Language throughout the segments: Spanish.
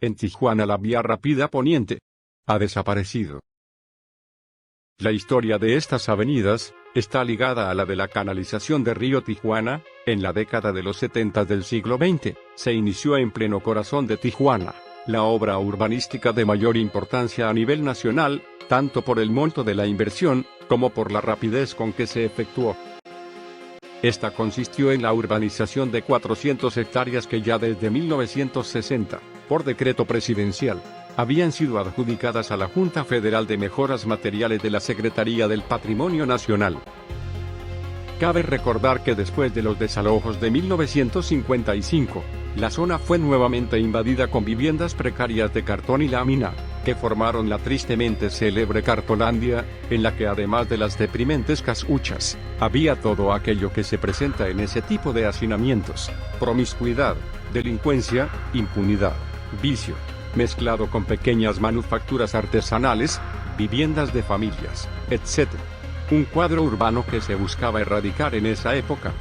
En Tijuana la vía rápida poniente ha desaparecido. La historia de estas avenidas está ligada a la de la canalización de Río Tijuana. En la década de los 70 del siglo XX, se inició en pleno corazón de Tijuana la obra urbanística de mayor importancia a nivel nacional, tanto por el monto de la inversión, como por la rapidez con que se efectuó. Esta consistió en la urbanización de 400 hectáreas que ya desde 1960, por decreto presidencial, habían sido adjudicadas a la Junta Federal de Mejoras Materiales de la Secretaría del Patrimonio Nacional. Cabe recordar que después de los desalojos de 1955, la zona fue nuevamente invadida con viviendas precarias de cartón y lámina, que formaron la tristemente célebre Cartolandia, en la que además de las deprimentes casuchas, había todo aquello que se presenta en ese tipo de hacinamientos: promiscuidad, delincuencia, impunidad, vicio, mezclado con pequeñas manufacturas artesanales, viviendas de familias, etc. Un cuadro urbano que se buscaba erradicar en esa época.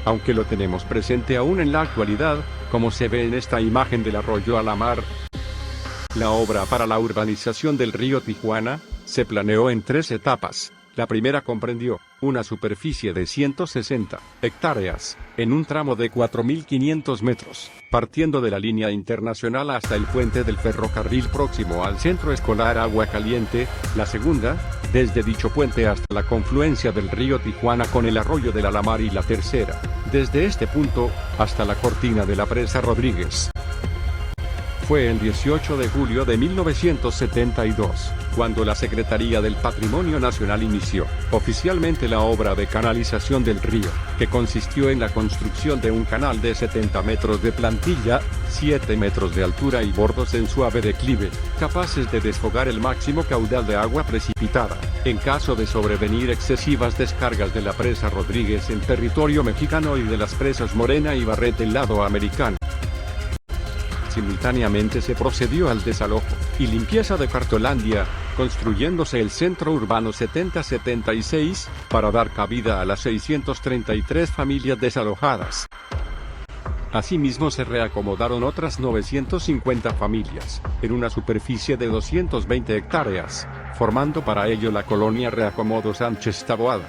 Aunque lo tenemos presente aún en la actualidad, como se ve en esta imagen del arroyo a la mar. La obra para la urbanización del río Tijuana se planeó en 3 etapas. La primera comprendió una superficie de 160 hectáreas, en un tramo de 4.500 metros, partiendo de la línea internacional hasta el puente del ferrocarril próximo al centro escolar Agua Caliente. La segunda, desde dicho puente hasta la confluencia del río Tijuana con el arroyo del Alamar. Y la tercera, desde este punto hasta la cortina de la presa Rodríguez. Fue el 18 de julio de 1972, cuando la Secretaría del Patrimonio Nacional inició oficialmente la obra de canalización del río, que consistió en la construcción de un canal de 70 metros de plantilla, 7 metros de altura y bordos en suave declive, capaces de desfogar el máximo caudal de agua precipitada, en caso de sobrevenir excesivas descargas de la presa Rodríguez en territorio mexicano y de las presas Morena y Barret del lado americano. Simultáneamente se procedió al desalojo y limpieza de Cartolandia, construyéndose el centro urbano 7076, para dar cabida a las 633 familias desalojadas. Asimismo se reacomodaron otras 950 familias, en una superficie de 220 hectáreas, formando para ello la colonia Reacomodo Sánchez Taboada.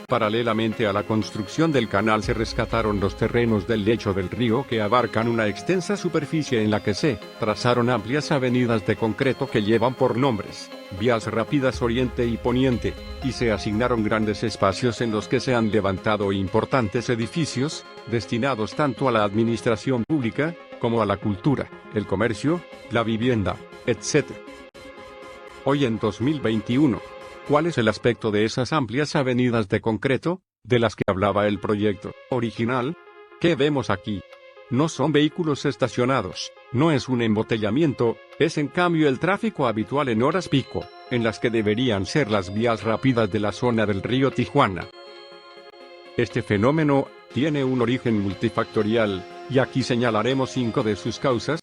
Paralelamente a la construcción del canal se rescataron los terrenos del lecho del río, que abarcan una extensa superficie en la que se trazaron amplias avenidas de concreto que llevan por nombres Vías Rápidas Oriente y Poniente, y se asignaron grandes espacios en los que se han levantado importantes edificios, destinados tanto a la administración pública, como a la cultura, el comercio, la vivienda, etc. Hoy en 2021, ¿cuál es el aspecto de esas amplias avenidas de concreto, de las que hablaba el proyecto original? ¿Qué vemos aquí? No son vehículos estacionados, no es un embotellamiento, es en cambio el tráfico habitual en horas pico, en las que deberían ser las vías rápidas de la zona del río Tijuana. Este fenómeno tiene un origen multifactorial, y aquí señalaremos 5 de sus causas.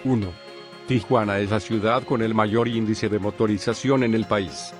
1. Tijuana es la ciudad con el mayor índice de motorización en el país.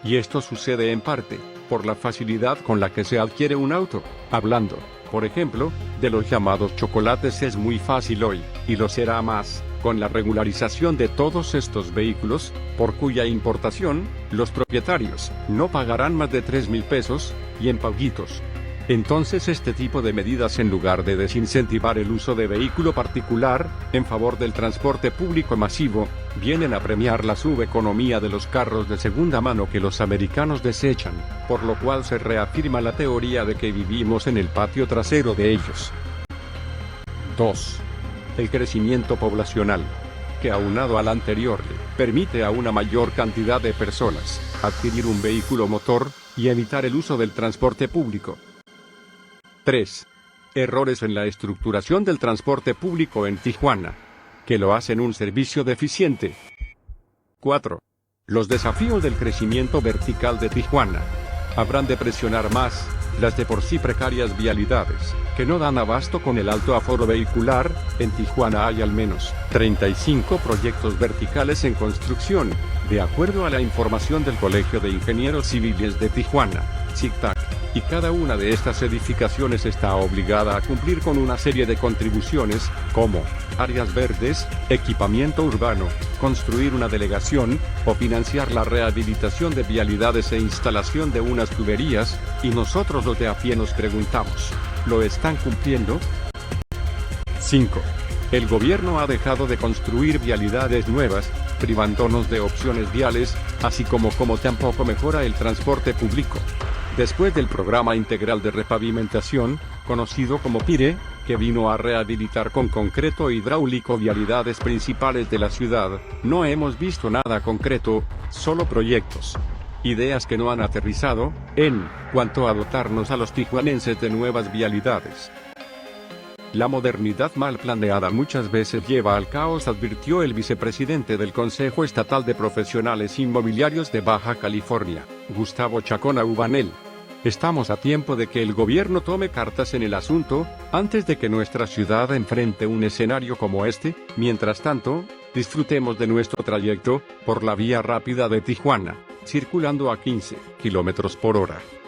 Y esto sucede en parte por la facilidad con la que se adquiere un auto. Hablando, por ejemplo, de los llamados chocolates, es muy fácil hoy, y lo será más, con la regularización de todos estos vehículos, por cuya importación, los propietarios no pagarán más de 3,000 pesos, y en paguitos. Entonces este tipo de medidas, en lugar de desincentivar el uso de vehículo particular, en favor del transporte público masivo, vienen a premiar la subeconomía de los carros de segunda mano que los americanos desechan, por lo cual se reafirma la teoría de que vivimos en el patio trasero de ellos. 2. El crecimiento poblacional, que aunado al anterior le permite a una mayor cantidad de personas adquirir un vehículo motor, y evitar el uso del transporte público. 3. Errores en la estructuración del transporte público en Tijuana, que lo hacen un servicio deficiente. 4. Los desafíos del crecimiento vertical de Tijuana habrán de presionar más las de por sí precarias vialidades, que no dan abasto con el alto aforo vehicular. En Tijuana hay al menos 35 proyectos verticales en construcción, de acuerdo a la información del Colegio de Ingenieros Civiles de Tijuana. zig-zag, y cada una de estas edificaciones está obligada a cumplir con una serie de contribuciones, como áreas verdes, equipamiento urbano, construir una delegación, o financiar la rehabilitación de vialidades e instalación de unas tuberías, y nosotros los de a pie nos preguntamos, ¿lo están cumpliendo? 5. El gobierno ha dejado de construir vialidades nuevas, privándonos de opciones viales, así como tampoco mejora el transporte público. Después del programa integral de repavimentación, conocido como PIRE, que vino a rehabilitar con concreto hidráulico vialidades principales de la ciudad, no hemos visto nada concreto, solo proyectos. Ideas que no han aterrizado, en cuanto a dotarnos a los tijuanenses de nuevas vialidades. La modernidad mal planeada muchas veces lleva al caos, advirtió el vicepresidente del Consejo Estatal de Profesionales Inmobiliarios de Baja California, Gustavo Chacón Aubanel. Estamos a tiempo de que el gobierno tome cartas en el asunto, antes de que nuestra ciudad enfrente un escenario como este. Mientras tanto, disfrutemos de nuestro trayecto por la vía rápida de Tijuana, circulando a 15 km/h.